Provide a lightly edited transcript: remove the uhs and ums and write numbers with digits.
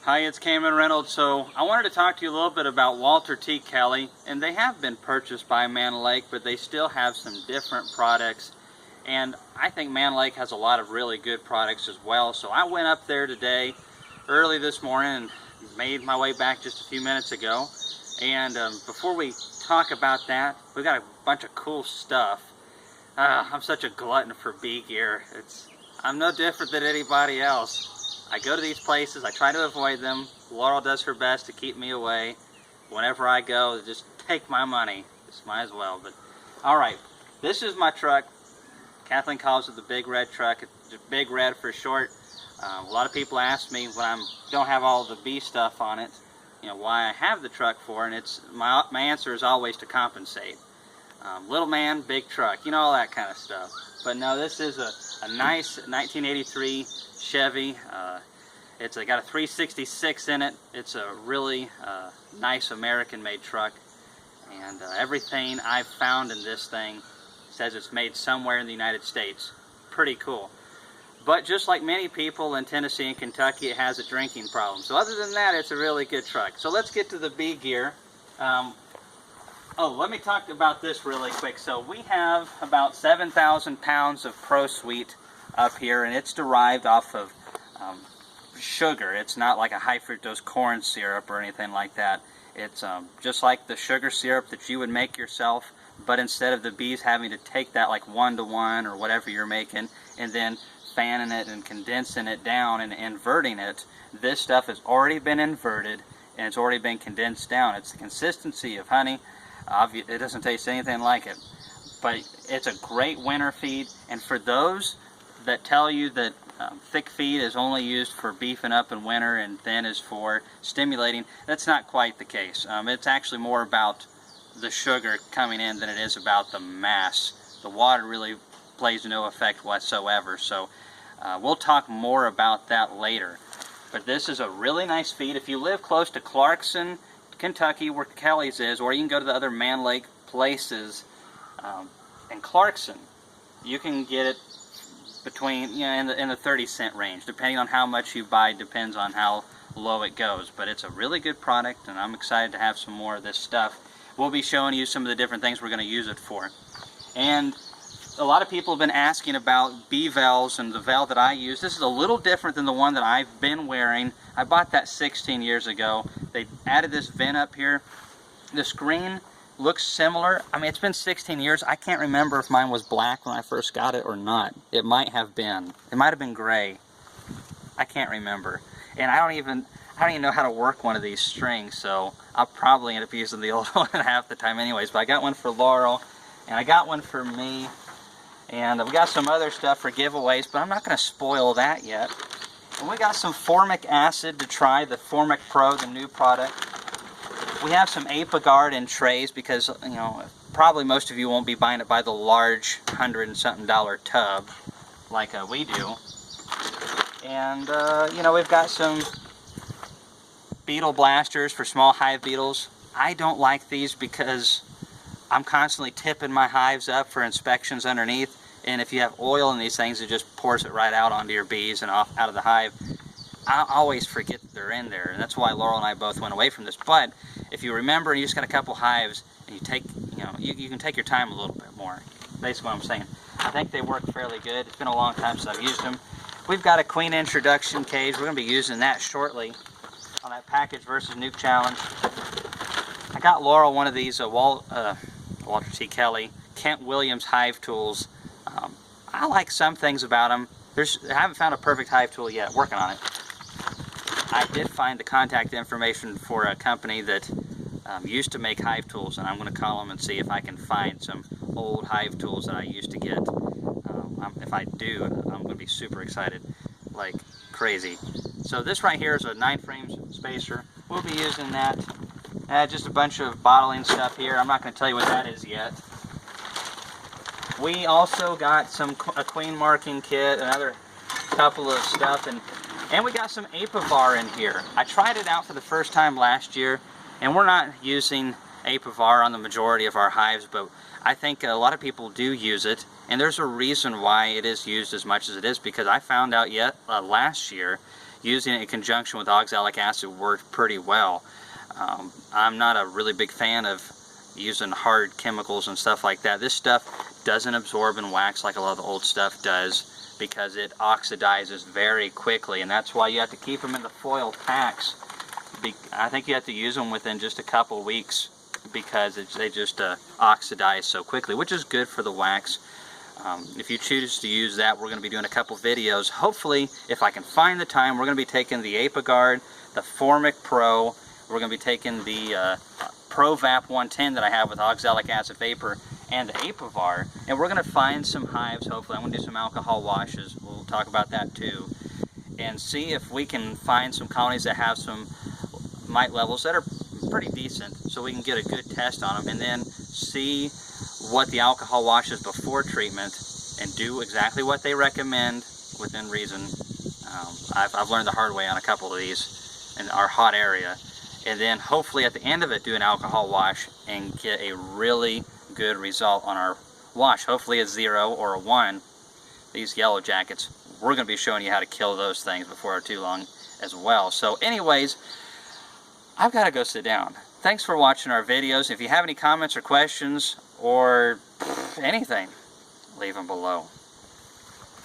Hi, it's Kamon Reynolds. So I wanted to talk to you a little bit about Walter T. Kelley, and they have been purchased by Man Lake, but they still have some different products, and I think Man Lake has a lot of really good products as well. So I went up there today early this morning and made my way back just a few minutes ago, and before we talk about that, we got a bunch of cool stuff. I'm such a glutton for bee gear. I'm no different than anybody else. I go to these places, I try to avoid them. Laurel does her best to keep me away. Whenever I go, just take my money. Just might as well. But alright, this is my truck. Kathleen calls it the Big Red truck. It's Big Red for short. A lot of people ask me when I don't have all the bee stuff on it, why I have the truck for, and it's my answer is always to compensate. Little man, big truck, all that kind of stuff. But no, this is a nice 1983 Chevy. It's got a 366 in it. It's a really nice American-made truck, and everything I've found in this thing says it's made somewhere in the United States. Pretty cool. But just like many people in Tennessee and Kentucky, it has a drinking problem. So other than that, it's a really good truck. So let's get to the bee gear. Let me talk about this really quick. So we have about 7,000 pounds of Pro Sweet up here, and it's derived off of sugar. It's not like a high fructose corn syrup or anything like that. It's just like the sugar syrup that you would make yourself, but instead of the bees having to take that like 1-to-1 or whatever you're making and then fanning it and condensing it down and inverting it, this stuff has already been inverted and it's already been condensed down. It's the consistency of honey. It doesn't taste anything like it, but it's a great winter feed. And for those that tell you that thick feed is only used for beefing up in winter and thin is for stimulating, that's not quite the case. It's actually more about the sugar coming in than it is about the mass. The water really plays no effect whatsoever, so we'll talk more about that later. But this is a really nice feed. If you live close to Clarkson, Kentucky, where Kelleys is, or you can go to the other Man Lake places in Clarkson, you can get it between, in the 30-cent range. Depending on how much you buy, depends on how low it goes. But it's a really good product, and I'm excited to have some more of this stuff. We'll be showing you some of the different things we're going to use it for. And a lot of people have been asking about bee veils and the veil that I use. This is a little different than the one that I've been wearing. I bought that 16 years ago. They added this vent up here. The screen looks similar. I mean, it's been 16 years. I can't remember if mine was black when I first got it or not. It might have been. It might have been gray. I can't remember. And I don't even know how to work one of these strings, so I'll probably end up using the old one half the time anyways. But I got one for Laurel, and I got one for me, and we got some other stuff for giveaways, but I'm not going to spoil that yet. And we got some formic acid to try, the Formic Pro, the new product. We have some Apiguard in trays because, probably most of you won't be buying it by the large $100-and-something tub like we do. And, we've got some beetle blasters for small hive beetles. I don't like these because I'm constantly tipping my hives up for inspections underneath, and if you have oil in these things, it just pours it right out onto your bees and out of the hive. I always forget that they're in there, and that's why Laurel and I both went away from this. But if you remember, you just got a couple hives, and you take, you can take your time a little bit more. Basically what I'm saying. I think they work fairly good. It's been a long time since I've used them. We've got a queen introduction cage. We're going to be using that shortly on that package versus nuke challenge. I got Laurel one of these Walter T. Kelley Kent Williams hive tools. I like some things about them. I haven't found a perfect hive tool yet. Working on it. I did find the contact information for a company that used to make hive tools, and I'm going to call them and see if I can find some old hive tools that I used to get. If I do, I'm going to be super excited, like crazy. So this right here is a 9-frame spacer. We'll be using that. Just a bunch of bottling stuff here. I'm not going to tell you what that is yet. We also got a queen marking kit, another couple of stuff, and we got some Apivar in here. I tried it out for the first time last year, and we're not using Apivar on the majority of our hives, but I think a lot of people do use it, and there's a reason why it is used as much as it is, because I found out last year using it in conjunction with oxalic acid worked pretty well. I'm not a really big fan of using hard chemicals and stuff like that. This stuff doesn't absorb in wax like a lot of the old stuff does, because it oxidizes very quickly, and that's why you have to keep them in the foil packs. I think you have to use them within just a couple weeks, because they just oxidize so quickly, which is good for the wax. If you choose to use that, we're going to be doing a couple videos. Hopefully, if I can find the time, we're going to be taking the ApiGuard, the Formic Pro, we're going to be taking the ProVap 110 that I have with oxalic acid vapor, and the Apivar, and we're going to find some hives. Hopefully I'm going to do some alcohol washes, we'll talk about that too, and see if we can find some colonies that have some mite levels that are pretty decent, so we can get a good test on them, and then see what the alcohol washes before treatment, and do exactly what they recommend within reason. I've learned the hard way on a couple of these in our hot area, and then hopefully at the end of it do an alcohol wash and get a really good result on our wash. Hopefully a 0 or a 1. These yellow jackets, we're going to be showing you how to kill those things before too long as well. So anyways, I've got to go sit down. Thanks for watching our videos. If you have any comments or questions or anything, leave them below.